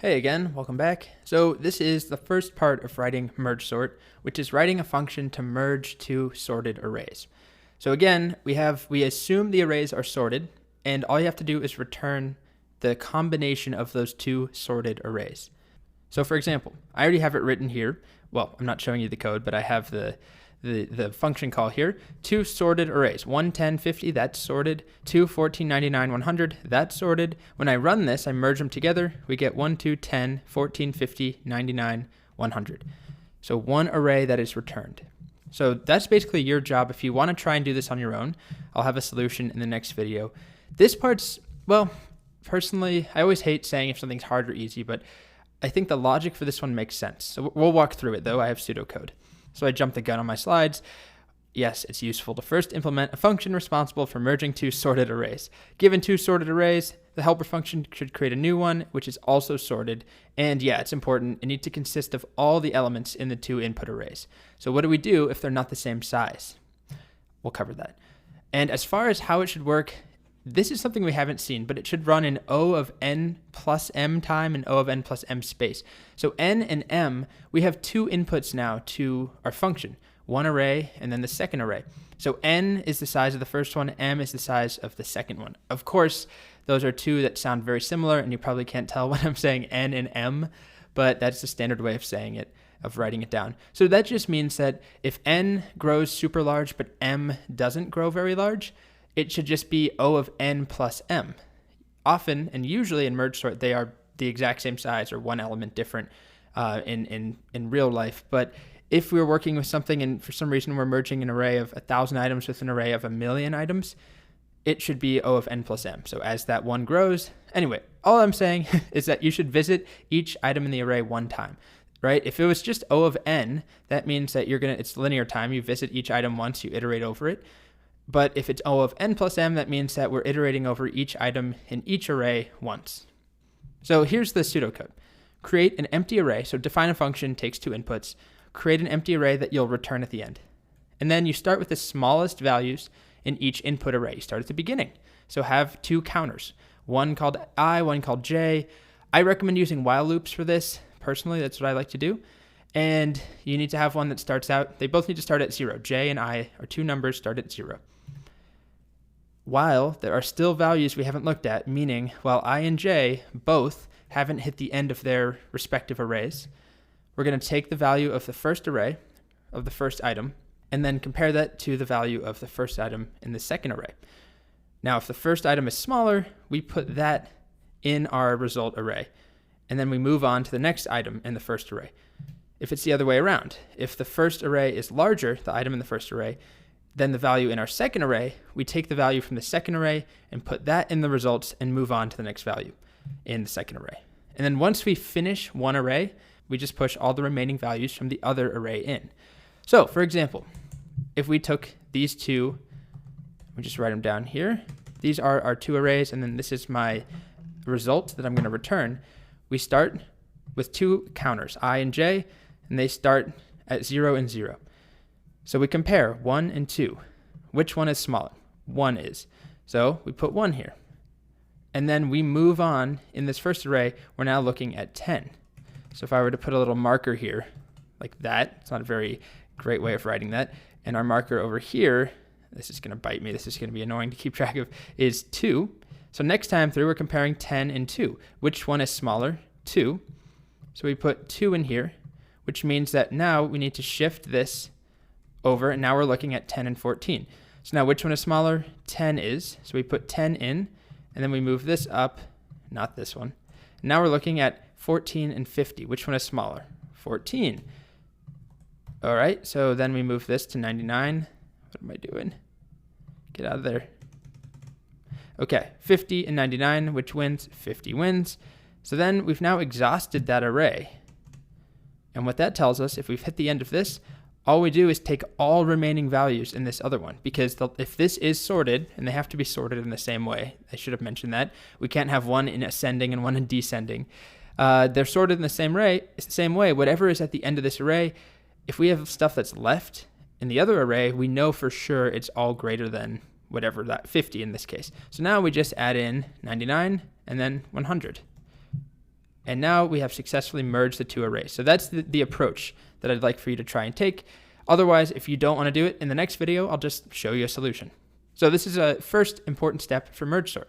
Hey again, welcome back. So this is the first part of writing merge sort, which is writing a function to merge two sorted arrays. So again, we assume the arrays are sorted, and all you have to do is return the combination of those two sorted arrays. So for example, I already have it written here. Well, I'm not showing you the code, but I have the function call here. Two sorted arrays, 1, 10, 50, that's sorted. 2, 14, 99, 100, that's sorted. When I run this, I merge them together. We get 1, 2, 10, 14, 50, 99, 100. So one array that is returned. So that's basically your job. If you want to try and do this on your own, I'll have a solution in the next video. This part's, well, personally, I always hate saying if something's hard or easy, but I think the logic for this one makes sense. So we'll walk through it though. I have pseudocode. So I jumped the gun on my slides. Yes, it's useful to first implement a function responsible for merging two sorted arrays. Given two sorted arrays, the helper function should create a new one, which is also sorted. And yeah, it's important. It needs to consist of all the elements in the two input arrays. So what do we do if they're not the same size? We'll cover that. And as far as how it should work, this is something we haven't seen, but it should run in O of n plus m time and O of n plus m space. So n and m, we have two inputs now to our function, one array and then the second array. So n is the size of the first one, m is the size of the second one. Of course, those are two that sound very similar, and you probably can't tell when I'm saying n and m, but that's the standard way of saying it, of writing it down. So that just means that if n grows super large but m doesn't grow very large, it should just be O of n plus m. Often, and usually in merge sort, they are the exact same size or one element different in real life. But if we're working with something and for some reason we're merging an array of 1,000 items with an array of 1,000,000 items, it should be O of n plus m. So as that one grows, anyway, all I'm saying is that you should visit each item in the array one time. Right? If it was just O of n, that means that it's linear time. You visit each item once, you iterate over it. But if it's O of n plus m, that means that we're iterating over each item in each array once. So here's the pseudocode. Create an empty array. So define a function, takes two inputs. Create an empty array that you'll return at the end. And then you start with the smallest values in each input array. You start at the beginning. So have two counters, one called I, one called j. I recommend using while loops for this. Personally, that's what I like to do. And you need to have one that starts out, they both need to start at 0. J and I are two numbers, start at 0. While there are still values we haven't looked at, meaning while I and j both haven't hit the end of their respective arrays, we're going to take the value of the first array, of the first item, and then compare that to the value of the first item in the second array. Now, if the first item is smaller, we put that in our result array, and then we move on to the next item in the first array. If it's the other way around, if the first array is larger, the item in the first array, then the value in our second array, we take the value from the second array and put that in the results and move on to the next value in the second array. And then once we finish one array, we just push all the remaining values from the other array in. So for example, if we took these two, we just write them down here. These are our two arrays, and then this is my result that I'm going to return. We start with two counters, I and j, and they start at 0 and 0. So we compare 1 and 2. Which one is smaller? 1 is. So we put 1 here. And then we move on in this first array, we're now looking at 10. So if I were to put a little marker here, like that, it's not a very great way of writing that, and our marker over here, this is going to bite me, this is going to be annoying to keep track of, is 2. So next time through, we're comparing 10 and 2. Which one is smaller? 2. So we put 2 in here, which means that now we need to shift this over, and now we're looking at 10 and 14. So now which one is smaller? 10 is. So we put 10 in, and then we move this up, not this one. Now we're looking at 14 and 50. Which one is smaller? 14. All right, so then we move this to 99. What am I doing? Get out of there. Okay, 50 and 99, which wins? 50 wins. So then we've now exhausted that array. And what that tells us, if we've hit the end of this, all we do is take all remaining values in this other one, because if this is sorted, and they have to be sorted in the same way, I should have mentioned that. We can't have one in ascending and one in descending. They're sorted in the same way. Whatever is at the end of this array, if we have stuff that's left in the other array, we know for sure it's all greater than whatever, that 50 in this case. So now we just add in 99 and then 100. And now we have successfully merged the two arrays. So that's the approach that I'd like for you to try and take. Otherwise, if you don't want to do it, in the next video, I'll just show you a solution. So this is a first important step for merge sort.